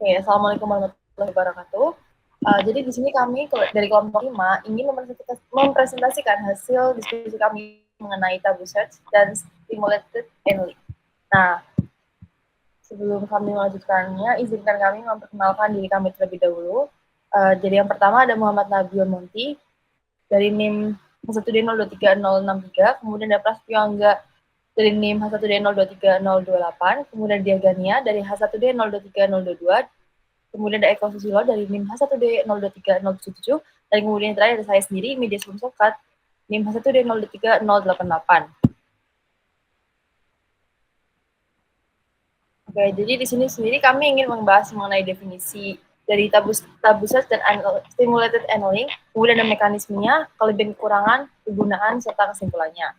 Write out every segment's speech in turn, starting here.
Oke, Assalamualaikum warahmatullahi wabarakatuh. Jadi di sini kami dari kelompok 5 ingin mempresentasikan hasil diskusi kami mengenai tabu search dan stimulated analysis. Nah, sebelum kami melanjutkannya, izinkan kami memperkenalkan diri kami terlebih dahulu. Jadi yang pertama ada Muhammad Nabiul Monti dari NIM H1D023063, kemudian ada Prasetyo Angga dari NIM H1D023028, kemudian Diagania dari H1D023022, kemudian ada Eko Susilo dari NIM H1D023077, dan kemudian terakhir ada saya sendiri, Media Sokat, NIM H1D023088. Oke, jadi di sini sendiri kami ingin membahas mengenai definisi dari tabu search dan stimulated annealing, kemudian ada mekanismenya, kelebihan kekurangan, kegunaan, serta kesimpulannya.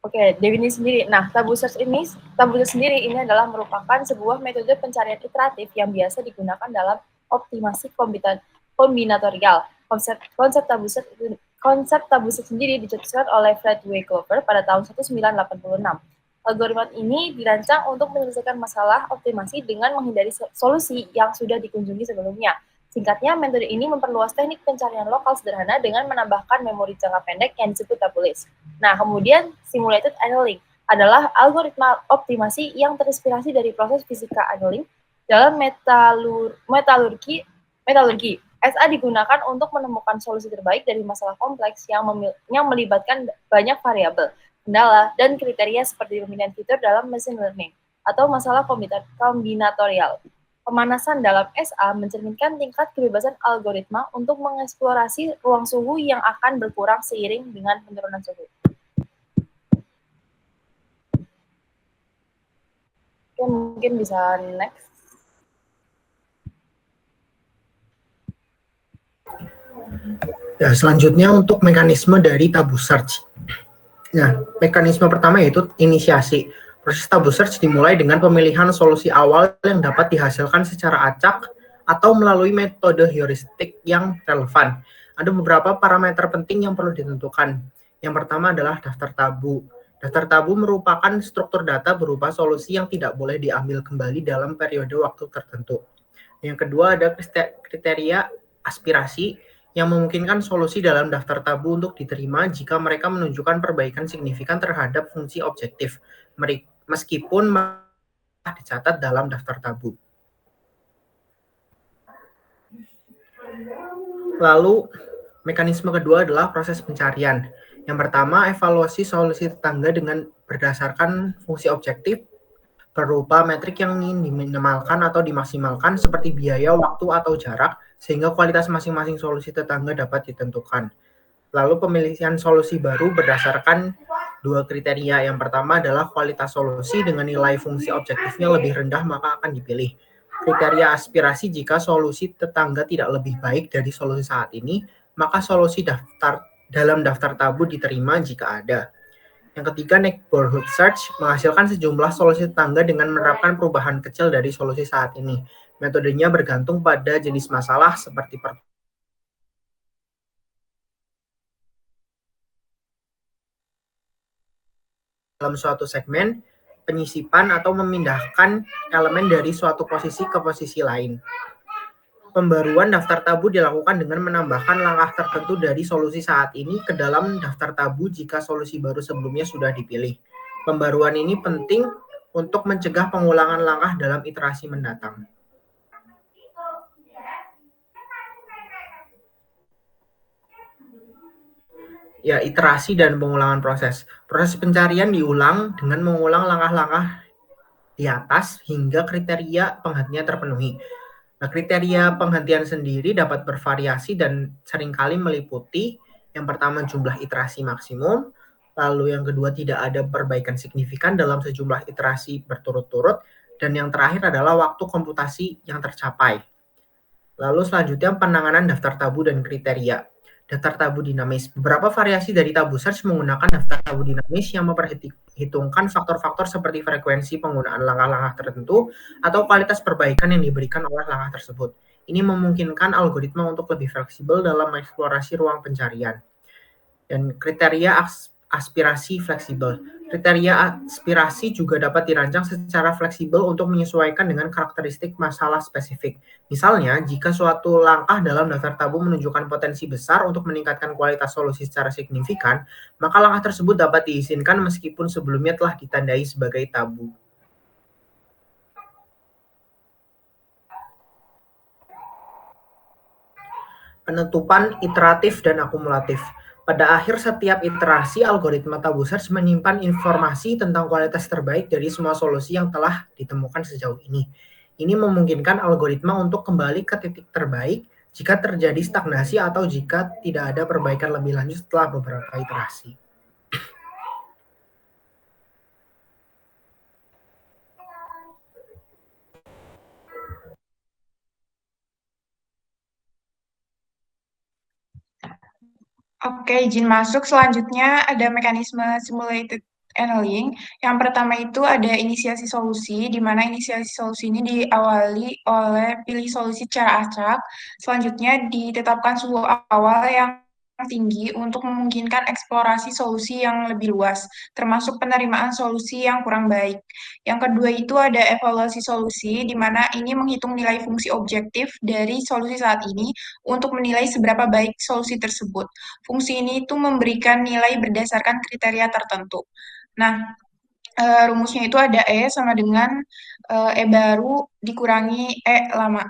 Oke, definisi sendiri. Nah, tabu search sendiri ini adalah merupakan sebuah metode pencarian iteratif yang biasa digunakan dalam optimasi kombinatorial. Konsep tabu search sendiri dicetuskan oleh Fred W. Clover pada tahun 1986. Algoritma ini dirancang untuk menyelesaikan masalah optimasi dengan menghindari solusi yang sudah dikunjungi sebelumnya. Singkatnya, metode ini memperluas teknik pencarian lokal sederhana dengan menambahkan memori jangka pendek yang disebut tabulis. Nah, kemudian simulated annealing adalah algoritma optimasi yang terinspirasi dari proses fisika annealing dalam metalurgi. SA digunakan untuk menemukan solusi terbaik dari masalah kompleks yang melibatkan banyak variabel, kendala, dan kriteria seperti pemilihan fitur dalam machine learning atau masalah kombinatorial. Pemanasan dalam SA mencerminkan tingkat kebebasan algoritma untuk mengeksplorasi ruang suhu yang akan berkurang seiring dengan penurunan suhu. Oke, mungkin bisa next. Ya, selanjutnya untuk mekanisme dari tabu search. Nah, mekanisme pertama yaitu inisiasi. Proses tabu search dimulai dengan pemilihan solusi awal yang dapat dihasilkan secara acak atau melalui metode heuristik yang relevan. Ada beberapa parameter penting yang perlu ditentukan. Yang pertama adalah daftar tabu. Daftar tabu merupakan struktur data berupa solusi yang tidak boleh diambil kembali dalam periode waktu tertentu. Yang kedua ada kriteria aspirasi yang memungkinkan solusi dalam daftar tabu untuk diterima jika mereka menunjukkan perbaikan signifikan terhadap fungsi objektif, meskipun dicatat dalam daftar tabu. Lalu, mekanisme kedua adalah proses pencarian. Yang pertama, evaluasi solusi tetangga dengan berdasarkan fungsi objektif berupa metrik yang ingin diminimalkan atau dimaksimalkan seperti biaya, waktu, atau jarak, sehingga kualitas masing-masing solusi tetangga dapat ditentukan. Lalu pemilihan solusi baru berdasarkan dua kriteria. Yang pertama adalah kualitas solusi dengan nilai fungsi objektifnya lebih rendah maka akan dipilih. Kriteria aspirasi jika solusi tetangga tidak lebih baik dari solusi saat ini, maka solusi dalam daftar tabu diterima jika ada. Yang ketiga, neighborhood search menghasilkan sejumlah solusi tetangga dengan menerapkan perubahan kecil dari solusi saat ini. Metodenya bergantung pada jenis masalah seperti dalam suatu segmen, penyisipan atau memindahkan elemen dari suatu posisi ke posisi lain. Pembaruan daftar tabu dilakukan dengan menambahkan langkah tertentu dari solusi saat ini ke dalam daftar tabu jika solusi baru sebelumnya sudah dipilih. Pembaruan ini penting untuk mencegah pengulangan langkah dalam iterasi mendatang. Ya, iterasi dan pengulangan proses. Proses pencarian diulang dengan mengulang langkah-langkah di atas hingga kriteria penghentian terpenuhi. Nah, kriteria penghentian sendiri dapat bervariasi dan seringkali meliputi yang pertama jumlah iterasi maksimum, lalu yang kedua tidak ada perbaikan signifikan dalam sejumlah iterasi berturut-turut, dan yang terakhir adalah waktu komputasi yang tercapai. Lalu selanjutnya penanganan daftar tabu dan kriteria. Daftar tabu dinamis. Beberapa variasi dari tabu search menggunakan daftar tabu dinamis yang memperhitungkan faktor-faktor seperti frekuensi penggunaan langkah-langkah tertentu atau kualitas perbaikan yang diberikan oleh langkah tersebut. Ini memungkinkan algoritma untuk lebih fleksibel dalam mengeksplorasi ruang pencarian. Dan kriteria aspirasi fleksibel. Kriteria aspirasi juga dapat dirancang secara fleksibel untuk menyesuaikan dengan karakteristik masalah spesifik. Misalnya, jika suatu langkah dalam daftar tabu menunjukkan potensi besar untuk meningkatkan kualitas solusi secara signifikan, maka langkah tersebut dapat diizinkan meskipun sebelumnya telah ditandai sebagai tabu. Penutupan iteratif dan akumulatif. Pada akhir setiap iterasi, algoritma tabu search menyimpan informasi tentang kualitas terbaik dari semua solusi yang telah ditemukan sejauh ini. Ini memungkinkan algoritma untuk kembali ke titik terbaik jika terjadi stagnasi atau jika tidak ada perbaikan lebih lanjut setelah beberapa iterasi. Oke, izin masuk. Selanjutnya ada mekanisme simulated annealing. Yang pertama itu ada inisiasi solusi, di mana inisiasi solusi ini diawali oleh pilih solusi secara acak. Selanjutnya ditetapkan suhu awal yang tinggi untuk memungkinkan eksplorasi solusi yang lebih luas, termasuk penerimaan solusi yang kurang baik. Yang kedua itu ada evaluasi solusi, di mana ini menghitung nilai fungsi objektif dari solusi saat ini untuk menilai seberapa baik solusi tersebut. Fungsi ini itu memberikan nilai berdasarkan kriteria tertentu. Nah, rumusnya itu ada E sama dengan E baru dikurangi E lama.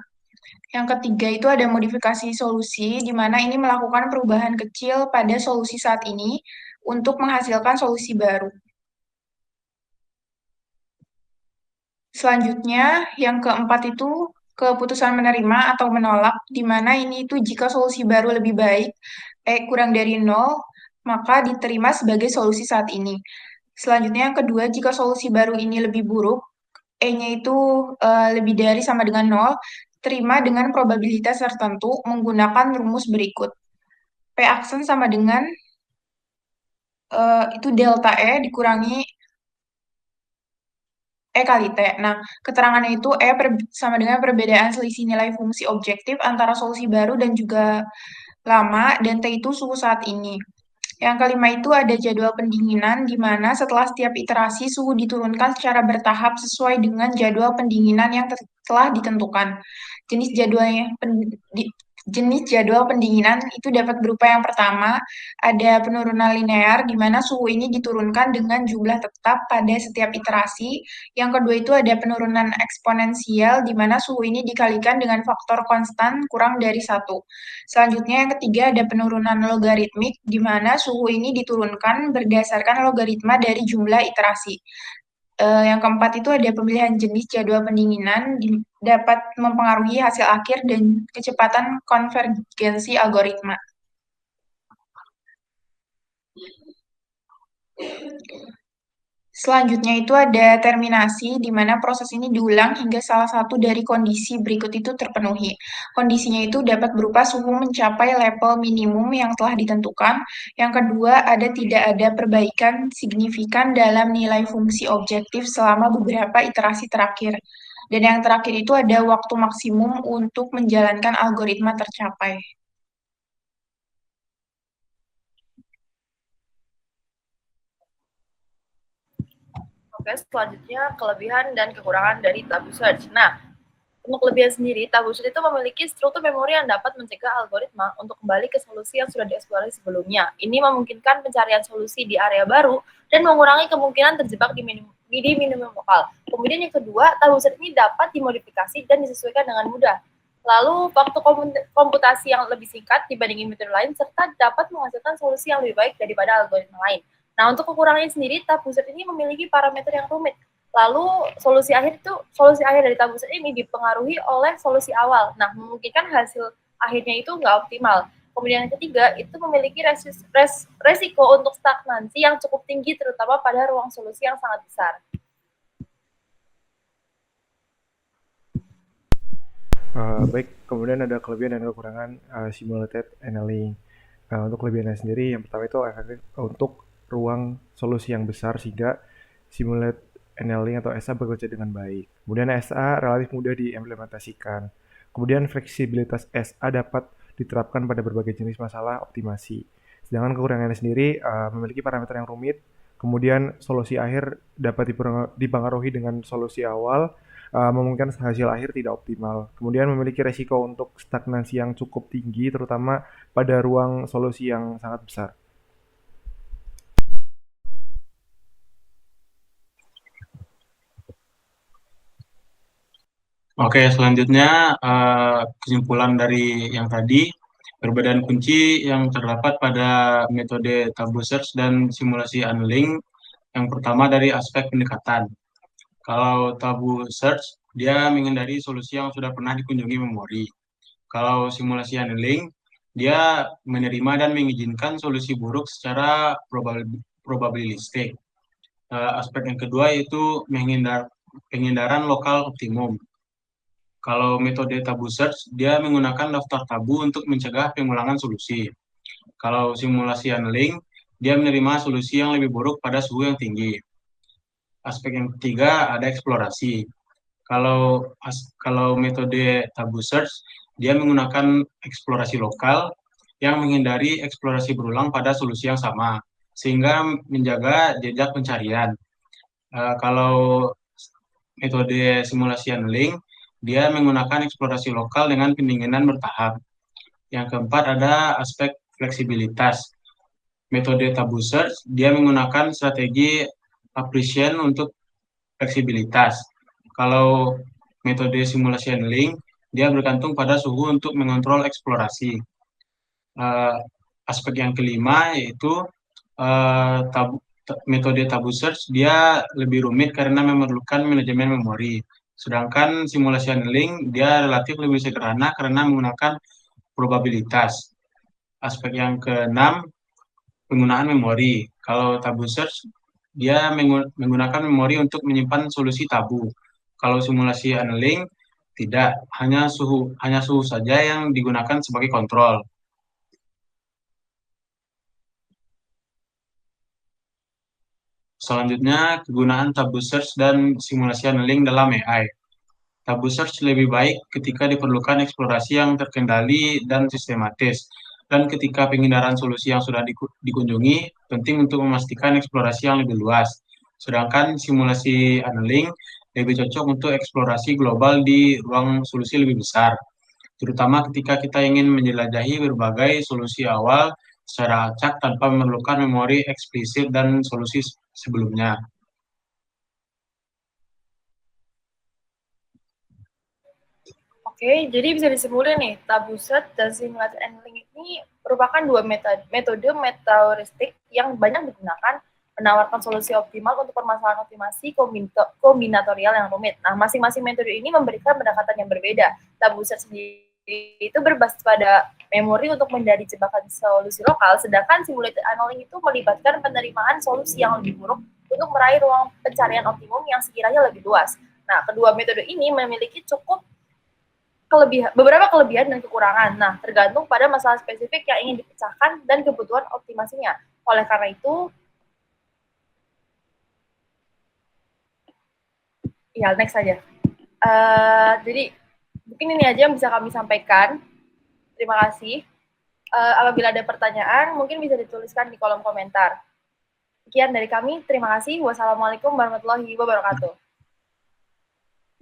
Yang ketiga itu ada modifikasi solusi, di mana ini melakukan perubahan kecil pada solusi saat ini untuk menghasilkan solusi baru. Selanjutnya, yang keempat itu keputusan menerima atau menolak, di mana ini itu jika solusi baru lebih baik, E kurang dari 0, maka diterima sebagai solusi saat ini. Selanjutnya yang kedua, jika solusi baru ini lebih buruk, E-nya itu lebih dari sama dengan 0, terima dengan probabilitas tertentu menggunakan rumus berikut. P aksen sama dengan itu delta E dikurangi E kali T. Nah, keterangannya itu sama dengan perbedaan selisih nilai fungsi objektif antara solusi baru dan juga lama, dan T itu suhu saat ini. Yang kelima itu ada jadwal pendinginan, di mana setelah setiap iterasi suhu diturunkan secara bertahap sesuai dengan jadwal pendinginan yang telah ditentukan. Jenis jadwalnya jenis jadwal pendinginan itu dapat berupa yang pertama, ada penurunan linear, di mana suhu ini diturunkan dengan jumlah tetap pada setiap iterasi. Yang kedua itu ada penurunan eksponensial, di mana suhu ini dikalikan dengan faktor konstan kurang dari 1. Selanjutnya yang ketiga ada penurunan logaritmik, di mana suhu ini diturunkan berdasarkan logaritma dari jumlah iterasi. Yang keempat itu ada pemilihan jenis jadwal pendinginan dapat mempengaruhi hasil akhir dan kecepatan konvergensi algoritma. Selanjutnya itu ada terminasi, di mana proses ini diulang hingga salah satu dari kondisi berikut itu terpenuhi. Kondisinya itu dapat berupa suhu mencapai level minimum yang telah ditentukan. Yang kedua, tidak ada perbaikan signifikan dalam nilai fungsi objektif selama beberapa iterasi terakhir. Dan yang terakhir itu ada waktu maksimum untuk menjalankan algoritma tercapai. Oke, selanjutnya kelebihan dan kekurangan dari tabu search. Nah, untuk kelebihan sendiri, tabu search itu memiliki struktur memori yang dapat mencegah algoritma untuk kembali ke solusi yang sudah dieksplorasi sebelumnya. Ini memungkinkan pencarian solusi di area baru dan mengurangi kemungkinan terjebak di minimum lokal. Kemudian yang kedua, tabu search ini dapat dimodifikasi dan disesuaikan dengan mudah. Lalu, waktu komputasi yang lebih singkat dibandingin metode lain, serta dapat menghasilkan solusi yang lebih baik daripada algoritma lain. Nah, untuk kekurangannya sendiri, tabu search ini memiliki parameter yang rumit. Lalu solusi akhir dari tabu search ini dipengaruhi oleh solusi awal. Nah, memungkinkan hasil akhirnya itu nggak optimal. Kemudian yang ketiga, itu memiliki resiko untuk stagnansi yang cukup tinggi, terutama pada ruang solusi yang sangat besar. Baik, kemudian ada kelebihan dan kekurangan simulated annealing. Untuk kelebihannya sendiri, yang pertama itu efektif untuk ruang solusi yang besar sehingga simulate annealing atau SA bekerja dengan baik. Kemudian SA relatif mudah diimplementasikan. Kemudian fleksibilitas SA dapat diterapkan pada berbagai jenis masalah optimasi. Sedangkan kekurangannya sendiri memiliki parameter yang rumit, Kemudian solusi akhir dapat dipengaruhi dengan solusi awal, memungkinkan hasil akhir tidak optimal. Kemudian memiliki resiko untuk stagnasi yang cukup tinggi, terutama pada ruang solusi yang sangat besar. Oke, selanjutnya kesimpulan dari yang tadi, perbedaan kunci yang terdapat pada metode tabu search dan simulasi annealing. Yang pertama dari aspek pendekatan. Kalau tabu search, dia menghindari solusi yang sudah pernah dikunjungi memori. Kalau simulasi annealing, dia menerima dan mengizinkan solusi buruk secara probabilistik. Aspek yang kedua yaitu penghindaran lokal optimum. Kalau metode tabu search, dia menggunakan daftar tabu untuk mencegah pengulangan solusi. Kalau simulasi annealing, dia menerima solusi yang lebih buruk pada suhu yang tinggi. Aspek yang ketiga ada eksplorasi. Kalau metode tabu search, dia menggunakan eksplorasi lokal yang menghindari eksplorasi berulang pada solusi yang sama, sehingga menjaga jejak pencarian. Kalau metode simulasi annealing, dia menggunakan eksplorasi lokal dengan pendinginan bertahap. Yang keempat ada aspek fleksibilitas. Metode tabu search, dia menggunakan strategi appreciation untuk fleksibilitas. Kalau metode simulasi annealing, dia bergantung pada suhu untuk mengontrol eksplorasi. Aspek yang kelima yaitu metode tabu search, dia lebih rumit karena memerlukan manajemen memori. Sedangkan simulasi annealing, dia relatif lebih sederhana karena menggunakan probabilitas. Aspek yang keenam, penggunaan memori. Kalau tabu search, dia menggunakan memori untuk menyimpan solusi tabu. Kalau simulasi annealing, tidak, hanya suhu saja yang digunakan sebagai kontrol. Selanjutnya, kegunaan tabu search dan simulasi annealing dalam AI. Tabu search lebih baik ketika diperlukan eksplorasi yang terkendali dan sistematis. Dan ketika penghindaran solusi yang sudah dikunjungi, penting untuk memastikan eksplorasi yang lebih luas. Sedangkan simulasi annealing lebih cocok untuk eksplorasi global di ruang solusi lebih besar. Terutama ketika kita ingin menjelajahi berbagai solusi awal secara acak tanpa memerlukan memori eksplisit dan solusi sebelumnya. Oke, jadi bisa disimpulkan nih, tabu search dan simulasi annealing ini merupakan dua metode metaheuristik yang banyak digunakan menawarkan solusi optimal untuk permasalahan optimasi kombinatorial yang rumit. Nah, masing-masing metode ini memberikan pendekatan yang berbeda. Tabu search sendiri itu berbasis pada memori untuk menghindari jebakan solusi lokal, sedangkan simulasi annealing itu melibatkan penerimaan solusi yang lebih buruk untuk meraih ruang pencarian optimum yang sekiranya lebih luas. Nah, kedua metode ini memiliki beberapa kelebihan dan kekurangan. Nah, tergantung pada masalah spesifik yang ingin dipecahkan dan kebutuhan optimasinya. Oleh karena itu, ya next saja. Jadi mungkin ini aja yang bisa kami sampaikan. Terima kasih. Apabila ada pertanyaan, mungkin bisa dituliskan di kolom komentar. Sekian dari kami. Terima kasih. Wassalamualaikum warahmatullahi wabarakatuh.